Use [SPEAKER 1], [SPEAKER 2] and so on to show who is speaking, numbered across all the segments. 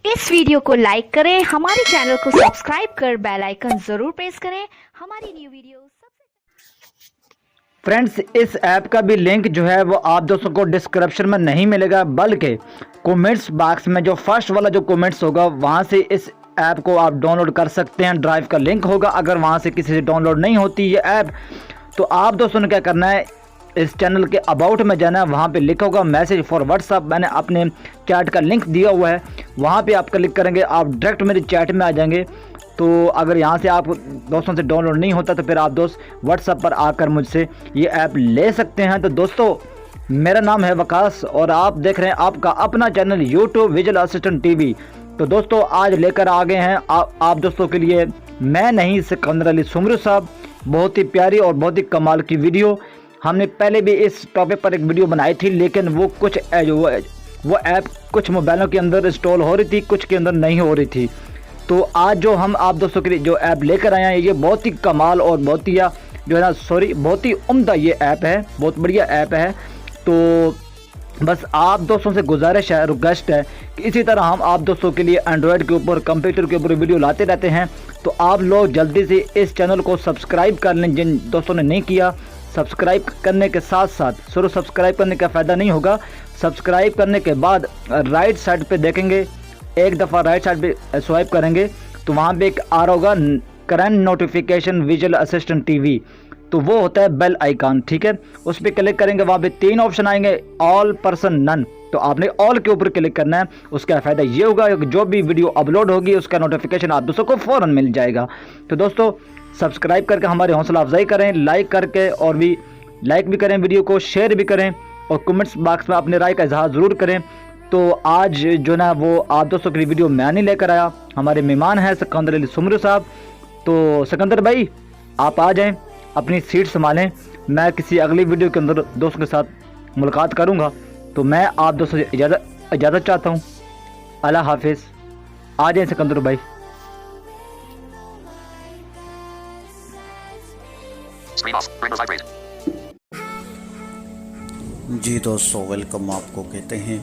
[SPEAKER 1] इस वीडियो को लाइक करें, हमारे चैनल को सब्सक्राइब कर बेल आइकन जरूर प्रेस करें हमारी न्यू वीडियो
[SPEAKER 2] फ्रेंड्स, इस ऐप का भी लिंक जो है वो आप दोस्तों को डिस्क्रिप्शन में नहीं मिलेगा, बल्कि कमेंट्स बॉक्स में जो फर्स्ट वाला जो कमेंट्स होगा वहां से इस ऐप को आप डाउनलोड कर सकते हैं। ड्राइव का लिंक होगा। अगर वहां से किसी से डाउनलोड नहीं होती ये ऐप, तो आप दोस्तों ने क्या करना है, इस चैनल के अबाउट में जाना है। वहाँ पे लिखा होगा मैसेज फॉर व्हाट्सअप। मैंने अपने चैट का लिंक दिया हुआ है, वहाँ पे आप क्लिक करेंगे, आप डायरेक्ट मेरे चैट में आ जाएंगे। तो अगर यहाँ से आप दोस्तों से डाउनलोड नहीं होता तो फिर आप दोस्त व्हाट्सएप पर आकर मुझसे ये ऐप ले सकते हैं। तो दोस्तों, मेरा नाम है वकास और आप देख रहे हैं आपका अपना channel YouTube visual assistant TV. तो दोस्तों, आज लेकर आ गए हैं आप दोस्तों के लिए, मैं नहीं सिकंदर अली सुमरू साहब, बहुत ही प्यारी और बहुत ही कमाल की वीडियो। हमने पहले भी इस टॉपिक पर एक वीडियो बनाई थी, लेकिन वो ऐप कुछ मोबाइलों के अंदर इंस्टॉल हो रही थी, कुछ के अंदर नहीं हो रही थी। तो आज जो हम आप दोस्तों के लिए जो ऐप लेकर आए हैं, ये बहुत ही कमाल और बहुत ही बहुत ही उम्दा ये ऐप है, बहुत बढ़िया ऐप है। तो बस आप दोस्तों से गुजारिश है, रिक्वेस्ट है कि इसी तरह हम आप दोस्तों के लिए एंड्रॉयड के ऊपर, कंप्यूटर के ऊपर वीडियो लाते रहते हैं। तो आप लोग जल्दी से इस चैनल को सब्सक्राइब कर लें, जिन दोस्तों ने नहीं किया। सब्सक्राइब करने के साथ साथ सिर्फ सब्सक्राइब करने का फ़ायदा नहीं होगा, सब्सक्राइब करने के बाद राइट साइड पे देखेंगे, एक दफ़ा राइट साइड पे स्वाइप करेंगे तो वहाँ पे एक आ रहा होगा current notification visual assistant TV. तो वो होता है बेल आइकन, ठीक है। उस पर क्लिक करेंगे, वहाँ पे 3 ऑप्शन आएंगे, ऑल, पर्सन, नन। तो आपने ऑल के ऊपर क्लिक करना है। उसका फ़ायदा ये होगा कि जो भी वीडियो अपलोड होगी उसका नोटिफिकेशन आप दोस्तों को फ़ौरन मिल जाएगा। तो दोस्तों, सब्सक्राइब करके हमारी हौसला अफजाई करें, लाइक करके, और भी लाइक भी करें, वीडियो को शेयर भी करें, और कमेंट्स बॉक्स में अपने राय का इजहार ज़रूर करें। तो आज जो ना वो आप दोस्तों के लिए वीडियो मैं नहीं लेकर आया, हमारे मेहमान हैं सिकंदर अली सुमरू साहब। तो सिकंदर भाई, आप आ जाएं, अपनी सीट संभालें। मैं किसी अगली वीडियो के अंदर दोस्तों के साथ मुलाकात करूंगा। तो मैं आप दोस्तों से इजाज़त चाहता हूं। अल्लाह हाफिज़। आ जाएं सिकंदर भाई।
[SPEAKER 3] जी दोस्तों, वेलकम आपको कहते हैं।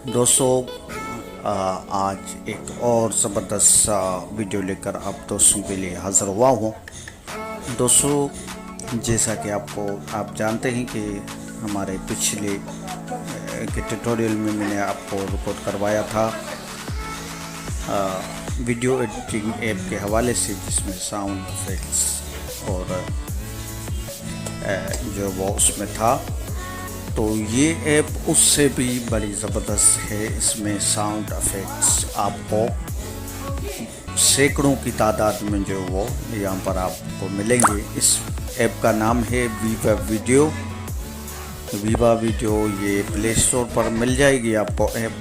[SPEAKER 3] दोस्तों, आज एक और ज़बरदस्त वीडियो लेकर आप दोस्तों के लिए हाज़िर हुआ हूँ। दोस्तों, जैसा कि आप जानते हैं कि हमारे पिछले के ट्यूटोरियल में मैंने आपको रिकॉर्ड करवाया था वीडियो एडिटिंग ऐप के हवाले से, जिसमें साउंड इफेक्ट्स और जो वो उसमें था। तो ये ऐप उससे भी बड़ी ज़बरदस्त है। इसमें साउंड इफ़ेक्ट्स आपको सैकड़ों की तादाद में जो वो यहाँ पर आपको मिलेंगे। इस ऐप का नाम है वीवा वीडियो। ये प्ले स्टोर पर मिल जाएगी आपको ऐप,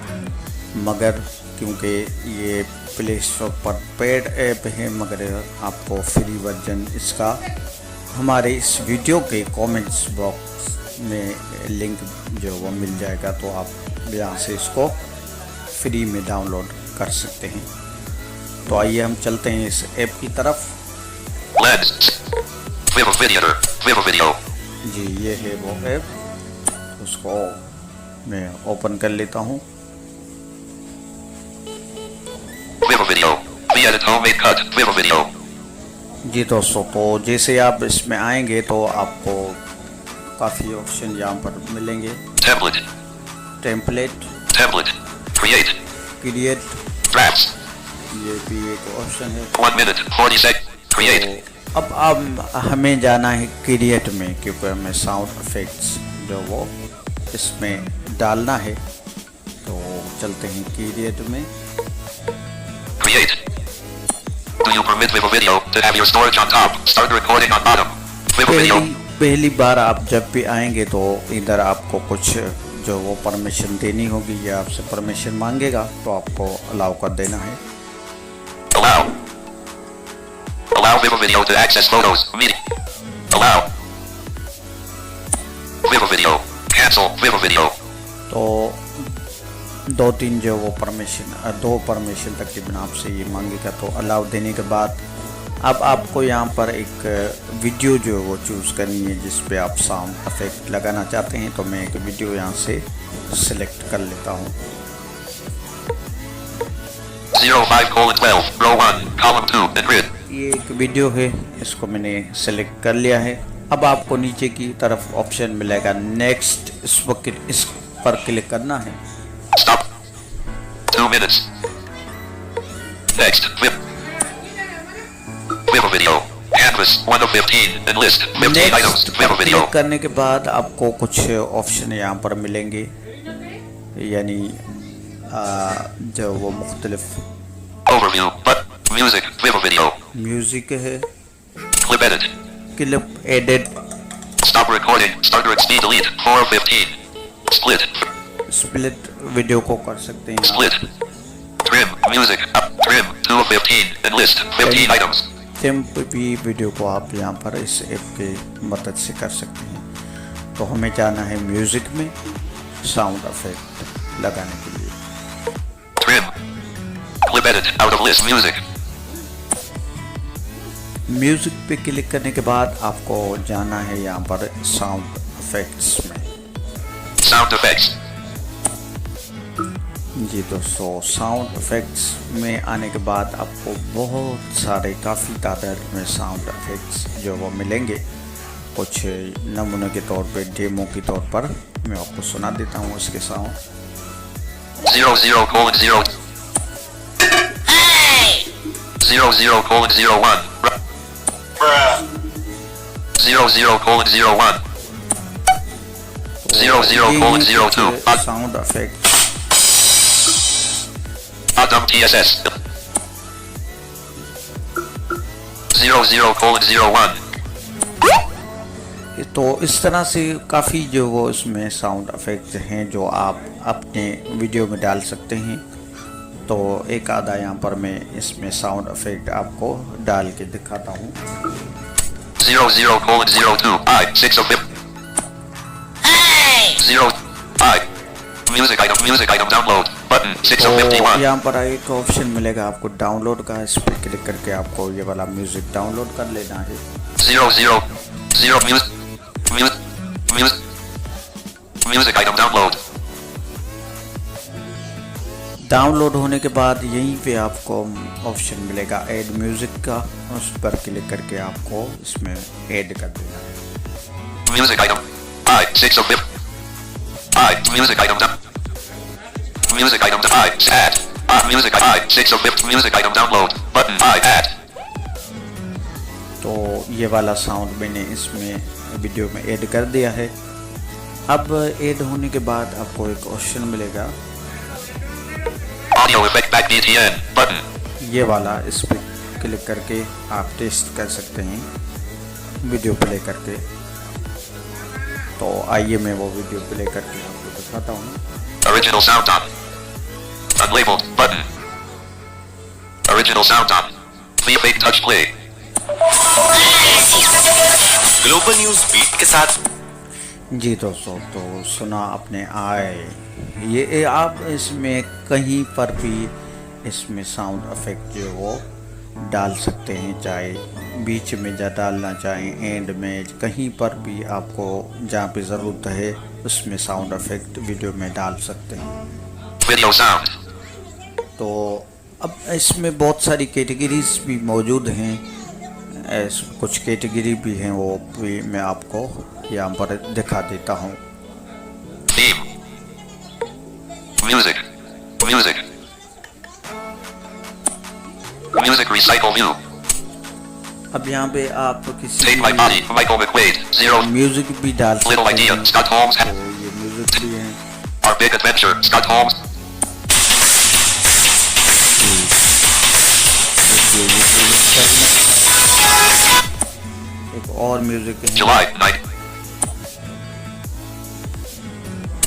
[SPEAKER 3] मगर क्योंकि ये प्ले स्टोर पर पेड ऐप है, मगर आपको फ्री वर्जन इसका हमारे इस वीडियो के कमेंट्स बॉक्स में लिंक जो वो मिल जाएगा। तो आप यहाँ से इसको फ्री में डाउनलोड कर सकते हैं। तो आइए हम चलते हैं इस ऐप की तरफ। जी, ये है वो ऐप, उसको मैं ओपन कर लेता हूँ। जी दोस्तों, तो जैसे आप इसमें आएंगे तो आपको काफ़ी ऑप्शन यहाँ पर मिलेंगे। टेम्पलेट, क्रिएट, ये भी एक ऑप्शन है।
[SPEAKER 4] 1 minute 40 seconds. Create.
[SPEAKER 3] तो अब हमें जाना है क्रिएट में, क्योंकि हमें साउंड इफेक्ट्स जो वो इसमें डालना है। तो चलते हैं क्रिएट में।
[SPEAKER 4] Create. Do you permit Vivo Video to have your storage on top? Start recording on bottom. Vivo Video.
[SPEAKER 3] पहली बार आप जब भी आएंगे तो इधर आपको कुछ जो वो परमिशन देनी होगी, या आपसे परमिशन मांगेगा, तो आपको अलाउ कर देना है।
[SPEAKER 4] Allow Vivo Video to access photos. Meeting. Allow. Vivo Video. Cancel Vivo Video.
[SPEAKER 3] तो 2-3 जो वो दो परमिशन तकरीबन आपसे ये मांगेगा। तो अलाउ देने के बाद अब आपको यहाँ पर एक वीडियो जो वो चूज़ करनी है जिस पे आप साउंड इफेक्ट लगाना चाहते हैं। तो मैं एक वीडियो यहाँ से सिलेक्ट कर लेता हूँ।
[SPEAKER 4] 05:12, row 1, column 2, and grid.
[SPEAKER 3] ये एक वीडियो है, इसको मैंने सेलेक्ट कर लिया है। अब आपको नीचे की तरफ ऑप्शन मिलेगा नेक्स्ट, इस पर क्लिक करना है।
[SPEAKER 4] Stop. 2 minutes. Next. Whip a video. Canvas 1 of 15 and list 15 items.
[SPEAKER 3] Next
[SPEAKER 4] Whip a
[SPEAKER 3] पर
[SPEAKER 4] video.
[SPEAKER 3] क्लिक करने के बाद आपको कुछ ऑप्शन यहाँ पर मिलेंगे, यानी जो वो मुख्तलिफ
[SPEAKER 4] Overview. But music. Whip a video.
[SPEAKER 3] Music है,
[SPEAKER 4] Clip edit.
[SPEAKER 3] Clip edit,
[SPEAKER 4] Stop recording. Start at speed delete 4 of 15. Split.
[SPEAKER 3] Split video को कर सकते हैं आप।
[SPEAKER 4] Split. Trim. Music. Up. Trim 2 of 15 and list 15 items.
[SPEAKER 3] Temp भी video को आप यहाँ पर इस ऐप के मदद से कर सकते हैं। तो हमें जाना है म्यूजिक में, साउंड इफेक्ट लगाने के लिए।
[SPEAKER 4] Trim. Clip edit. Out of list music.
[SPEAKER 3] Music पे क्लिक करने के बाद आपको जाना है यहाँ पर साउंड इफेक्ट्स में।
[SPEAKER 4] Sound effects.
[SPEAKER 3] जी दोस्तों, साउंड इफेक्ट्स में आने के बाद आपको बहुत सारे, काफ़ी तादाद में साउंड इफेक्ट्स जो वो मिलेंगे। कुछ नमूने के तौर पे, डेमो के तौर पर मैं आपको सुना देता हूँ उसके sound.
[SPEAKER 4] 00:0. 00:01. 00:01. 00:02.
[SPEAKER 3] Sound effect
[SPEAKER 4] Adam TSS. 00:01.
[SPEAKER 3] तो इस तरह से काफ़ी जो वो इसमें साउंड इफेक्ट्स हैं जो आप अपने वीडियो में डाल सकते हैं। तो एक आधा यहाँ पर मैं इसमें साउंड इफेक्ट आपको डाल के दिखाता हूँ।
[SPEAKER 4] 00:02. 6 of 5. 05. Music item download. Button 6
[SPEAKER 3] तो
[SPEAKER 4] of 51.
[SPEAKER 3] यहाँ पर एक ऑप्शन मिलेगा आपको डाउनलोड का, इस पर क्लिक करके आपको ये वाला म्यूज़िक डाउनलोड कर लेना है।
[SPEAKER 4] 0:00. Music item download.
[SPEAKER 3] डाउनलोड होने के बाद यहीं पे आपको ऑप्शन मिलेगा ऐड म्यूज़िक का, उस पर क्लिक करके आपको इसमें ऐड कर देना है।
[SPEAKER 4] Music item. 6 of 5. Music item down. Music item add. Music 6 of 5. Music item download. Button add.
[SPEAKER 3] तो ये वाला साउंड मैंने इसमें वीडियो में ऐड कर दिया है। अब ऐड होने के बाद आपको एक ऑप्शन मिलेगा,
[SPEAKER 4] Audio effect back BTN. Button.
[SPEAKER 3] ये वाला, इस पर क्लिक करके आप टेस्ट कर सकते हैं वीडियो प्ले करके। तो आइए मैं वो वीडियो प्ले करके आपको दिखाता हूँ।
[SPEAKER 4] Original sound on. Unlabeled. Button. Original sound on. Free fake touch play.
[SPEAKER 5] Global news beat के साथ।
[SPEAKER 3] जी दोस्तों, तो सुना अपने आए, ये आप इसमें कहीं पर भी इसमें साउंड इफेक्ट जो वो डाल सकते हैं, चाहे बीच में जा डालना चाहें, एंड में, कहीं पर भी आपको जहाँ पे ज़रूरत है उसमें साउंड इफेक्ट वीडियो में डाल सकते हैं।
[SPEAKER 4] Video sound.
[SPEAKER 3] तो अब इसमें बहुत सारी कैटेगरीज भी मौजूद हैं, कुछ कैटेगरी भी हैं, वो भी मैं आपको यहाँ पर दिखा देता हूँ।
[SPEAKER 4] Theme. Music. Music recycle view.
[SPEAKER 3] अब यहाँ पे आप किसी
[SPEAKER 4] Take my body. Michael McQuaid. 0.
[SPEAKER 3] Music भी डाल सकते
[SPEAKER 4] Little idea.
[SPEAKER 3] हैं।
[SPEAKER 4] Scott Holmes.
[SPEAKER 3] तो ये म्यूजिक भी है।
[SPEAKER 4] Our big adventure. Scott Holmes.
[SPEAKER 3] एक और म्यूजिक है।
[SPEAKER 4] July 9.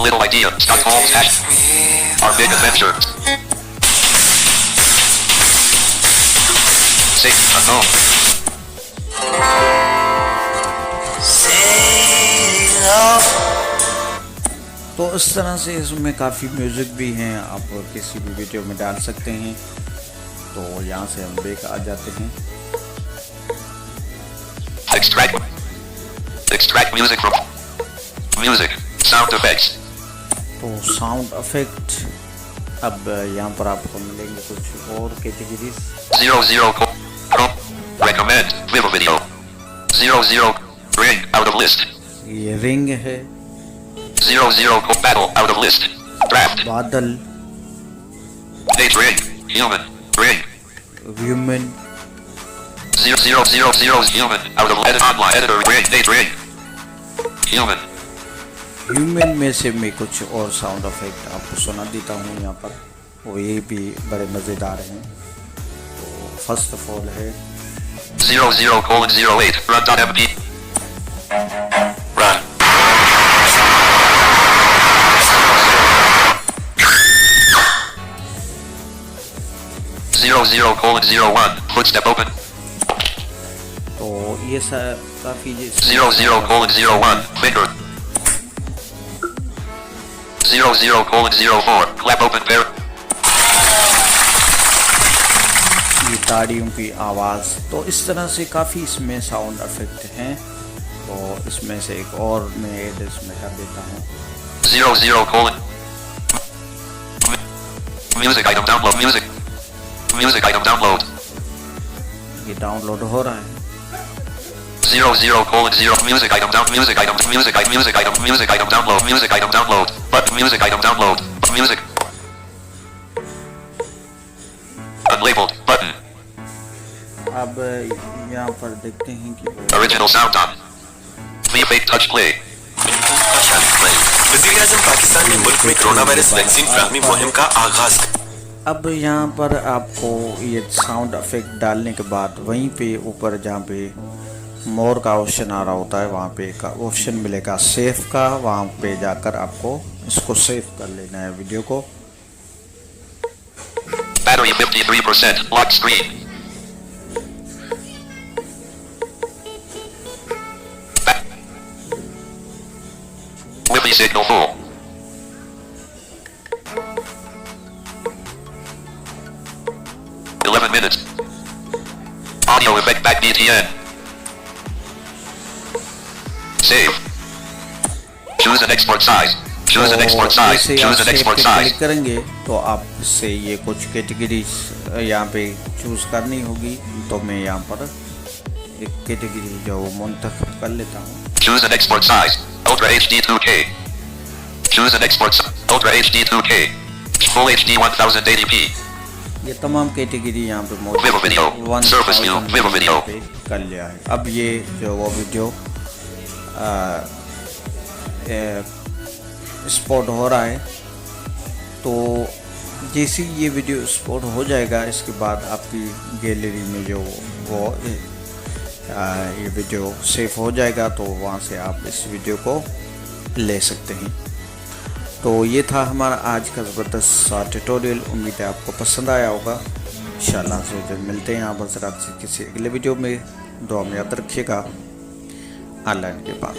[SPEAKER 4] Little idea. Scott Holmes. Our big adventure. Safe unknown.
[SPEAKER 3] तो इस तरह से इसमें काफ़ी म्यूजिक भी हैं, आप किसी भी वीडियो में डाल सकते हैं। तो यहाँ से हम बैक आ जाते हैं।
[SPEAKER 4] Extract music from music. Sound effects.
[SPEAKER 3] तो साउंड इफेक्ट अब यहाँ पर आपको मिलेंगे कुछ और categories.
[SPEAKER 4] 00 recommend Vivo video 00 ring out of list
[SPEAKER 3] ये रिंग है,
[SPEAKER 4] 00 battle out of list draft
[SPEAKER 3] बादल,
[SPEAKER 4] date ring human ring
[SPEAKER 3] human,
[SPEAKER 4] 0000 human out of edit online editor ring date ring human
[SPEAKER 3] human में से मैं कुछ और साउंड इफेक्ट आपको सुना देता हूँ यहाँ पर, वो ये भी बड़े मज़ेदार हैं। तो फर्स्ट ऑफ ऑल है
[SPEAKER 4] 00:08 run.mp run 00:01 footstep open
[SPEAKER 3] तो ये काफ़ी
[SPEAKER 4] 00:01 finger 00:04 clap open pair
[SPEAKER 3] ये ताड़ियों की आवाज़। तो इस तरह से काफ़ी इसमें साउंड इफेक्ट हैं। तो इसमें से एक और मैं ऐड इसमें कर देता हूँ।
[SPEAKER 4] 00: music item download music item download
[SPEAKER 3] ये डाउनलोड हो रहा है।
[SPEAKER 4] 00:0 music item download music item download button music item download music unlabeled button
[SPEAKER 3] अब यहाँ पर देखते हैं कि
[SPEAKER 4] original sound on V-Fake touch play
[SPEAKER 5] वज़ीर आज़म पाकिस्तान ने मुल्क में कोरोना वायरस वैक्सीन फराहमी मुहिम का आगाज।
[SPEAKER 3] अब यहाँ पर आपको ये साउंड इफेक्ट डालने के बाद वहीं पे ऊपर जहाँ पे मोर का ऑप्शन आ रहा होता है वहाँ पे एक ऑप्शन मिलेगा सेव का, वहाँ पे जाकर आपको इसको सेव कर लेना है वीडियो को।
[SPEAKER 4] battery 53% lock screen Wi-Fi signal full 11 minutes audio effect back BTN save choose an export size choose an export size
[SPEAKER 3] जैसे आप
[SPEAKER 4] choose an
[SPEAKER 3] save
[SPEAKER 4] export
[SPEAKER 3] पे
[SPEAKER 4] size
[SPEAKER 3] क्लिक करेंगे तो आप इससे ये कुछ कैटेगरीज यहाँ पे चूज करनी होगी। तो मैं यहाँ पर एक कैटेगरी जो मुंतखब कर लेता हूँ।
[SPEAKER 4] choose an export size Ultra HD 2K choose an export size Ultra HD 2K Full HD 1080p
[SPEAKER 3] ये तमाम कैटेगरी यहाँ पे मौजूद
[SPEAKER 4] Vivo video, Surface view, Vivo video
[SPEAKER 3] पे कर लिया है। अब ये जो वो वीडियो स्पॉट हो रहा है। तो जैसे ये वीडियो स्पॉट हो जाएगा इसके बाद आपकी गैलरी में जो वो ये वीडियो सेव हो जाएगा, तो वहाँ से आप इस वीडियो को ले सकते हैं। तो ये था हमारा आज का ज़बरदस्त सा ट्यूटोरियल। उम्मीद है आपको पसंद आया होगा। इंशाल्लाह से मिलते हैं आप हज़रात से किसी अगले वीडियो में। दुआ में याद रखिएगा। अल्लाह के पास।